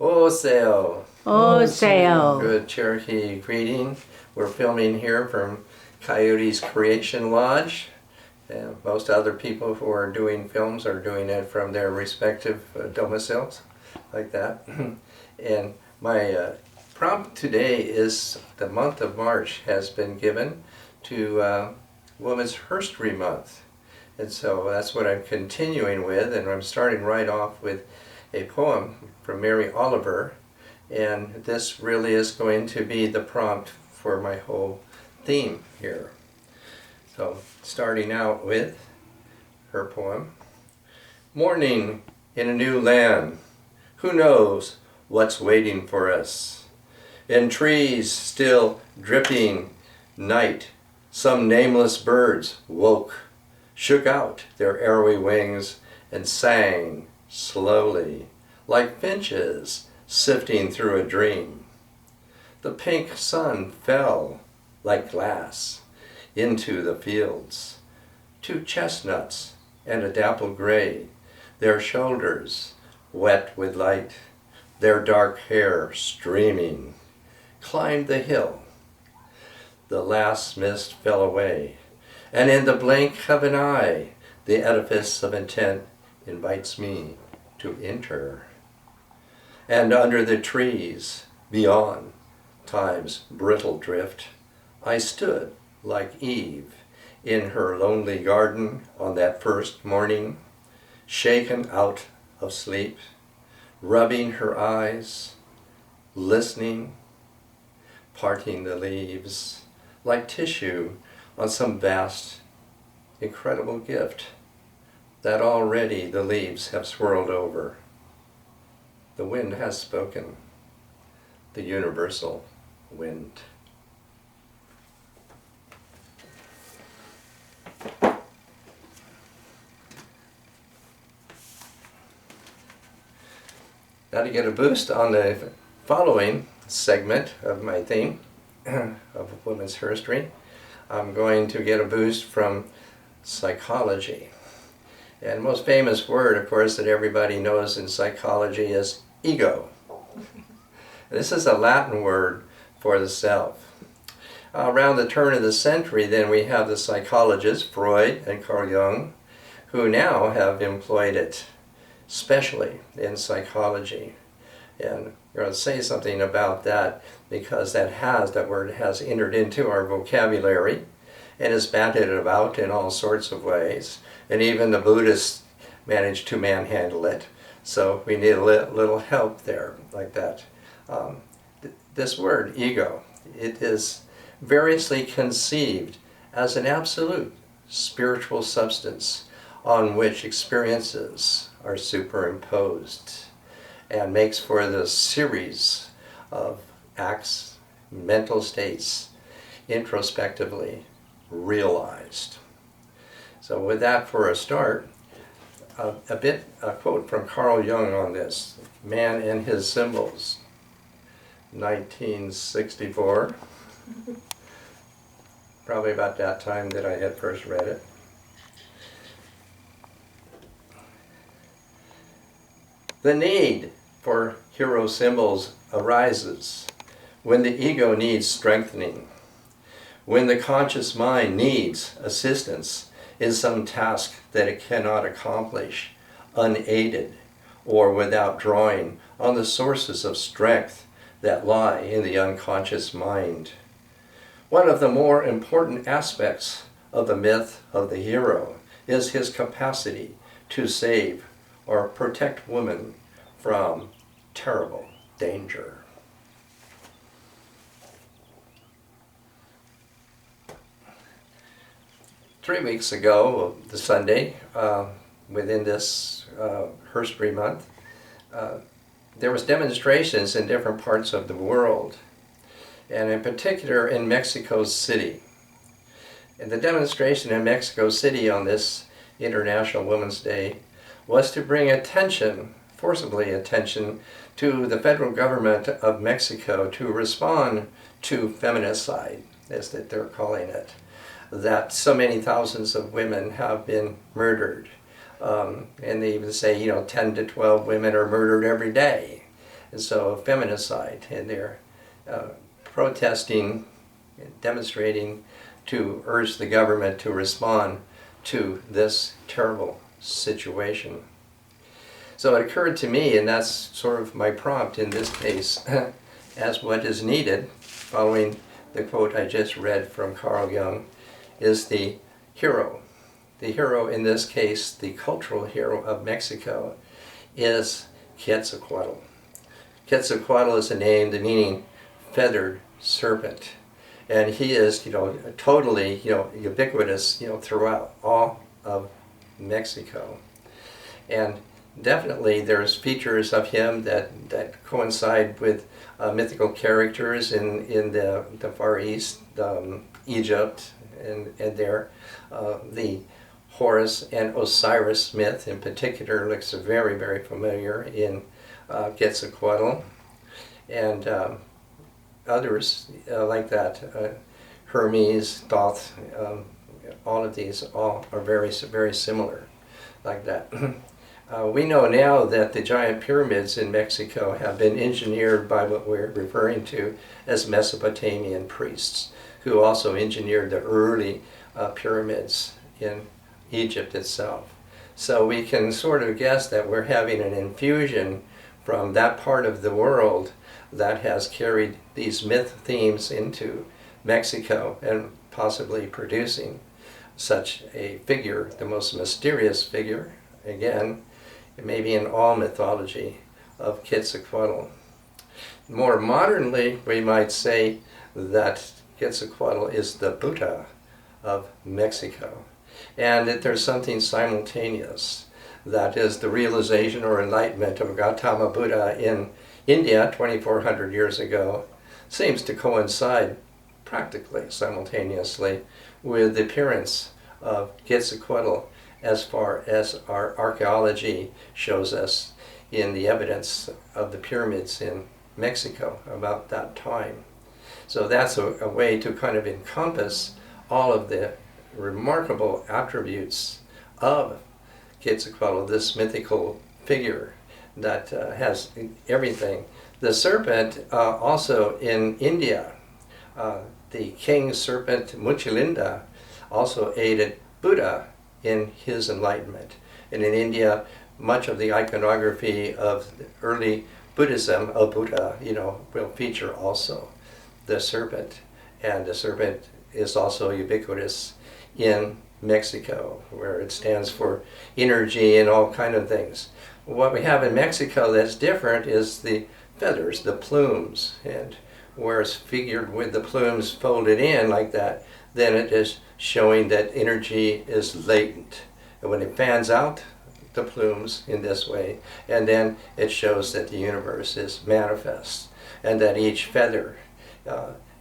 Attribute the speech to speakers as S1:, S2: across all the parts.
S1: Oseo.
S2: Oseo.
S1: Good Cherokee greeting. We're filming here from Coyote's Creation Lodge. And most other people who are doing films are doing it from their respective domiciles, like that. And my prompt today is the month of March has been given to Women's History Month. And so that's what I'm continuing with, and I'm starting right off with a poem from Mary Oliver, and this really is going to be the prompt for my whole theme here. So starting out with her poem. Morning in a new land, who knows what's waiting for us? In trees still dripping night, some nameless birds woke, shook out their arrowy wings and sang slowly, like finches sifting through a dream. The pink sun fell like glass into the fields. Two chestnuts and a dapple gray, their shoulders wet with light, their dark hair streaming, climbed the hill. The last mist fell away, and in the blink of an eye, the edifice of intent invites me to enter. And under the trees, beyond time's brittle drift, I stood like Eve in her lonely garden on that first morning, shaken out of sleep, rubbing her eyes, listening, parting the leaves like tissue on some vast, incredible gift that already the leaves have swirled over. The wind has spoken, the universal wind. Now to get a boost on the following segment of my theme of women's history, I'm going to get a boost from psychology. And the most famous word, of course, that everybody knows in psychology is ego. This is a Latin word for the self. Around the turn of the century, then, we have the psychologists Freud and Carl Jung, who now have employed it, especially in psychology. And we're going to say something about that because that word has entered into our vocabulary and is bandied about in all sorts of ways. And even the Buddhists managed to manhandle it. So we need a little help there, like that. This word, ego, it is variously conceived as an absolute spiritual substance on which experiences are superimposed and makes for the series of acts, mental states, introspectively realized. So with that for a start, a quote from Carl Jung on this, Man and His Symbols, 1964. Probably about that time that I had first read it. The need for hero symbols arises when the ego needs strengthening, when the conscious mind needs assistance in some task that it cannot accomplish unaided or without drawing on the sources of strength that lie in the unconscious mind. One of the more important aspects of the myth of the hero is his capacity to save or protect women from terrible danger. Three weeks ago, the Sunday, within this History Month, there was demonstrations in different parts of the world, and in particular in Mexico City. And the demonstration in Mexico City on this International Women's Day was to bring attention, forcibly attention, to the federal government of Mexico to respond to feminicide, as that they're calling it, that so many thousands of women have been murdered. And they even say, 10 to 12 women are murdered every day. and so feminicide, and they're protesting, demonstrating to urge the government to respond to this terrible situation. So it occurred to me, and that's sort of my prompt in this case, as what is needed, following the quote I just read from Carl Jung, is the hero. The hero in this case, the cultural hero of Mexico, is Quetzalcoatl. Quetzalcoatl is a name, the meaning feathered serpent. And he is, totally, ubiquitous, throughout all of Mexico. And definitely there's features of him that coincide with mythical characters in the Far East, Egypt, and there. The Horus and Osiris myth in particular looks very, very familiar in Quetzalcoatl. And others like that, Hermes, Thoth, all of these all are very, very similar like that. We know now that the giant pyramids in Mexico have been engineered by what we're referring to as Mesopotamian priests, who also engineered the early pyramids in Egypt itself. So we can sort of guess that we're having an infusion from that part of the world that has carried these myth themes into Mexico and possibly producing such a figure, the most mysterious figure, again, maybe in all mythology, of Quetzalcoatl. More modernly, we might say that Quetzalcoatl is the Buddha of Mexico, and that there's something simultaneous. That is the realization or enlightenment of Gautama Buddha in India 2,400 years ago seems to coincide practically simultaneously with the appearance of Quetzalcoatl as far as our archaeology shows us in the evidence of the pyramids in Mexico about that time. So that's a way to kind of encompass all of the remarkable attributes of Quetzalcoatl, this mythical figure that has everything. The serpent also in India, the king serpent Muchalinda also aided Buddha in his enlightenment. And in India, much of the iconography of early Buddhism of Buddha, will feature also the serpent. And the serpent is also ubiquitous in Mexico, where it stands for energy and all kind of things. What we have in Mexico that's different is the feathers, the plumes, and where it's figured with the plumes folded in like that, then it is showing that energy is latent. And when it fans out the plumes in this way, and then it shows that the universe is manifest, and that each feather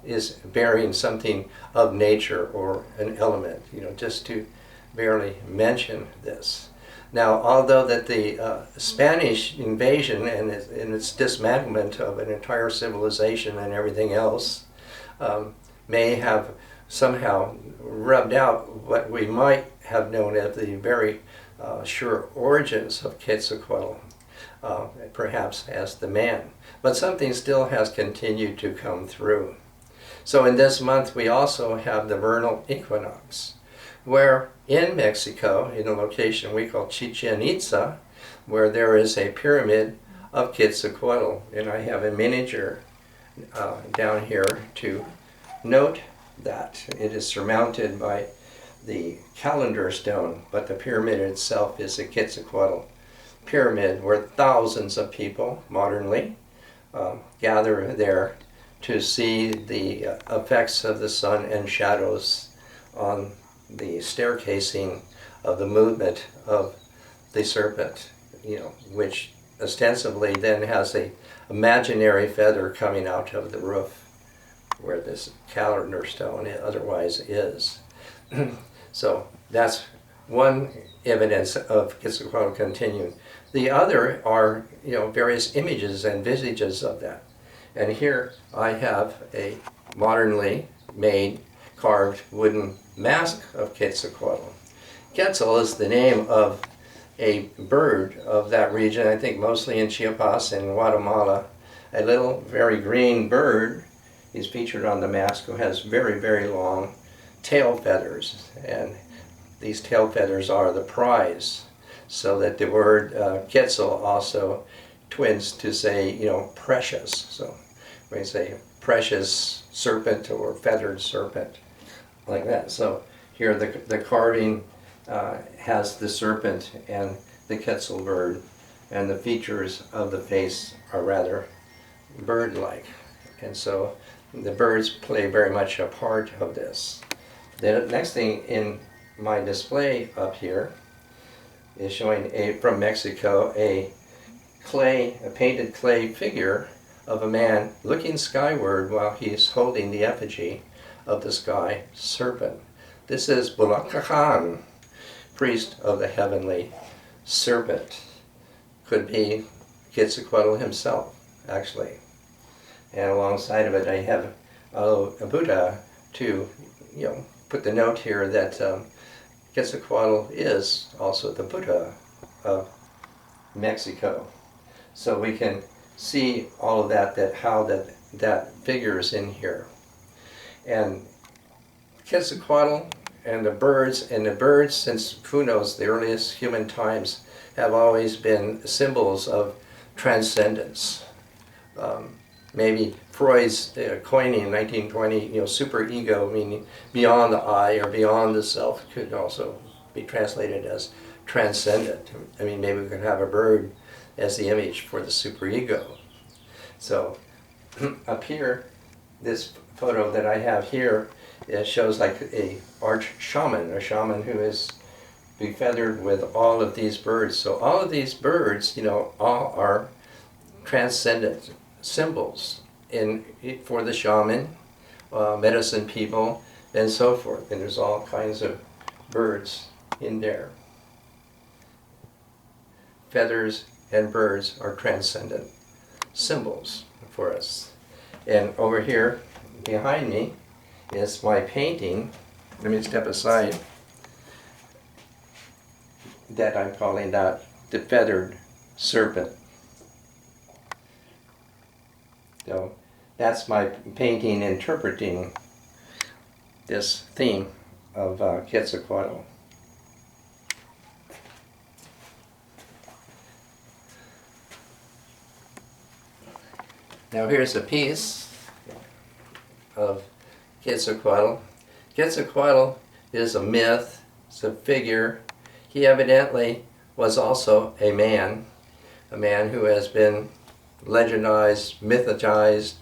S1: is bearing something of nature or an element, just to barely mention this. Now, although that the Spanish invasion and its dismantlement of an entire civilization and everything else may have somehow rubbed out what we might have known as the very sure origins of Quetzalcoatl, perhaps as the man. But something still has continued to come through. So in this month we also have the vernal equinox, where in Mexico, in a location we call Chichen Itza, where there is a pyramid of Quetzalcoatl. And I have a miniature down here to note that. It is surmounted by the calendar stone, but the pyramid itself is a Quetzalcoatl pyramid where thousands of people, modernly, gather there to see the effects of the sun and shadows on the staircasing of the movement of the serpent, which ostensibly then has a imaginary feather coming out of the roof where this calendar stone otherwise is. So that's one evidence of Quetzalcoatl continuing. The other are, various images and visages of that. And here I have a modernly made carved wooden mask of Quetzalcoatl. Quetzal is the name of a bird of that region, I think mostly in Chiapas and Guatemala, a little very green bird is featured on the mask who has very, very long tail feathers. And these tail feathers are the prize. So that the word Quetzal also twins to say, you know, precious. So we say precious serpent or feathered serpent, like that. So here the carving has the serpent and the Quetzal bird, and the features of the face are rather bird-like. And so the birds play very much a part of this. The next thing in my display up here is showing from Mexico a painted clay figure of a man looking skyward while he's holding the effigy of the sky serpent. This is Bulakahan, priest of the heavenly serpent. Could be Quetzalcoatl himself, actually. And alongside of it, I have a Buddha to, you know, put the note here that Quetzalcoatl is also the Buddha of Mexico. So we can see all of how that figures in here. And Quetzalcoatl and the birds, since who knows, the earliest human times, have always been symbols of transcendence. Maybe Freud's coining in 1920, you know, superego, meaning beyond the I or beyond the self, could also be translated as transcendent. I mean, maybe we could have a bird as the image for the superego. So up here, this photo that I have here, it shows like a arch shaman, a shaman who is befeathered with all of these birds. So all of these birds, you know, all are transcendent symbols for the shaman, medicine people, and so forth. And there's all kinds of birds in there. Feathers and birds are transcendent symbols for us. And over here behind me is my painting. Let me step aside. That I'm calling that the feathered serpent. So that's my painting interpreting this theme of Quetzalcoatl. Now here's a piece of Quetzalcoatl. Quetzalcoatl is a myth, it's a figure. He evidently was also a man who has been legendized, mythicized,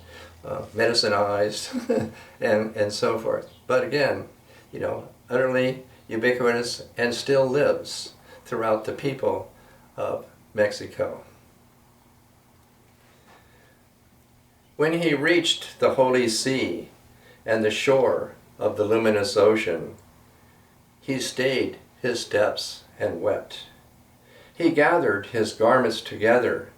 S1: medicinized, and so forth. But again, you know, utterly ubiquitous and still lives throughout the people of Mexico. When he reached the holy sea and the shore of the luminous ocean, he stayed his steps and wept. He gathered his garments together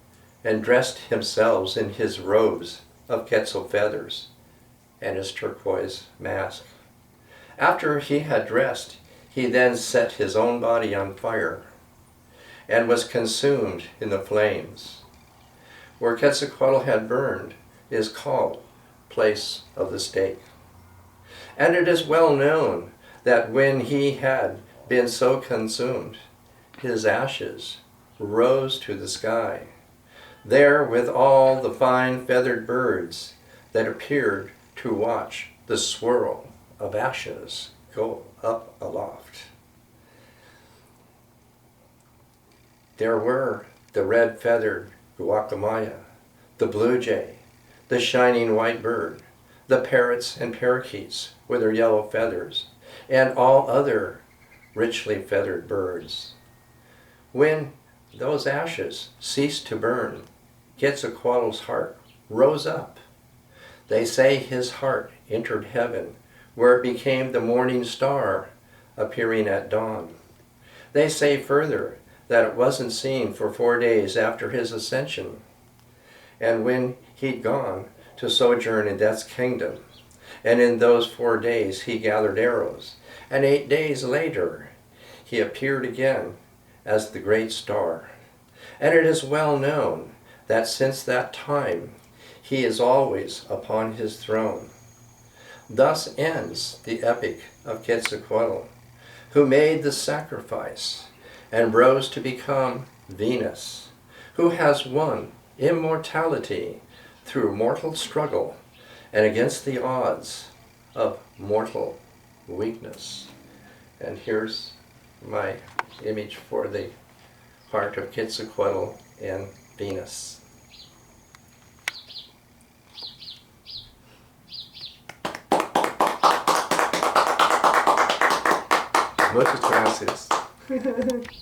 S1: and dressed himself in his robes of Quetzal feathers and his turquoise mask. After he had dressed, he then set his own body on fire and was consumed in the flames. Where Quetzalcoatl had burned is called Place of the Stake. And it is well known that when he had been so consumed, his ashes rose to the sky, there with all the fine feathered birds that appeared to watch the swirl of ashes go up aloft. There were the red-feathered guacamaya, the blue jay, the shining white bird, the parrots and parakeets with their yellow feathers, and all other richly feathered birds. When those ashes ceased to burn, Quetzalcoatl's heart rose up. They say his heart entered heaven, where it became the morning star appearing at dawn. They say further that it wasn't seen for 4 days after his ascension. And when he'd gone to sojourn in Death's kingdom, and in those 4 days he gathered arrows, and 8 days later he appeared again as the great star. And it is well known that since that time He is always upon his throne. Thus ends the epic of Quetzalcoatl, who made the sacrifice and rose to become Venus, who has won immortality through mortal struggle and against the odds of mortal weakness. And here's my image for the heart of Quetzalcoatl and Venus. Muchas gracias.